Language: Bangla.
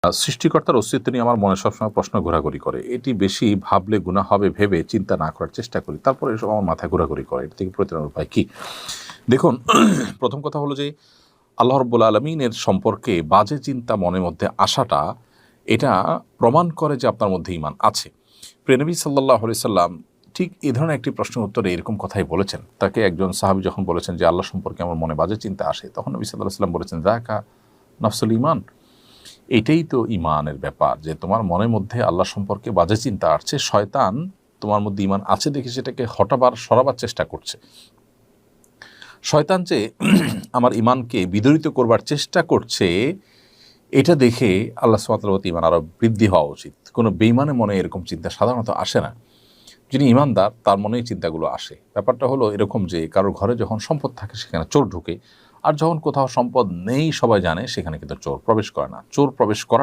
সৃষ্টিকর্তার অস্তিত্ব নিয়ে আমার মনে সবসময় প্রশ্ন ঘোরাঘুরি করে। এটি বেশি ভাবলে গুনাহ হবে ভেবে চিন্তা না করার চেষ্টা করি, তারপরে এসব আমার মাথায় ঘোরাঘুরি করে। এটা থেকে পরিত্রাণের উপায় কী? দেখুন, প্রথম কথা হলো যে আল্লাহ রাব্বুল আলামিনের সম্পর্কে বাজে চিন্তা মনের মধ্যে আসাটা, এটা প্রমাণ করে যে আপনার মধ্যে ঈমান আছে। প্রিয় নবী সাল্লাল্লাহু আলাইহি সাল্লাম ঠিক এই ধরনের একটি প্রশ্নের উত্তরে এরকম কথাই বলেছেন। তাকে একজন সাহাবী যখন বলেছেন যে আল্লাহ সম্পর্কে আমার মনে বাজে চিন্তা আসে, তখন নবী সাল্লাল্লাহু আলাইহি সাল্লাম বলেছেন, যাকা নাফসুল ঈমান। এটাই তো ঈমানের ব্যাপার, যে তোমার মনের মধ্যে আল্লাহ সম্পর্কে বাজে চিন্তা আসছে, শয়তান তোমার মধ্যে ঈমান আছে দেখে সেটাকে সরাবার চেষ্টা করছে। শয়তান যে আমার ঈমানকে বিদরিত করবার চেষ্টা করছে, এটা দেখে আল্লাহ সুবহানাহু ওয়া তাআলার প্রতি ঈমান আরও বৃদ্ধি হওয়া উচিত। কোনো বেঈমানের মনে এরকম চিন্তা সাধারণত আসে না। যিনি ঈমানদার তার মনে এই চিন্তাগুলো আসে। ব্যাপারটা হলো এরকম যে কারোর ঘরে যখন সম্পদ থাকে সেখানে চোর ঢুকে, আর যখন কোথাও সম্পদ নেই সবাই জানে সেখানে কিন্তু চোর প্রবেশ করে না। চোর প্রবেশ করাটা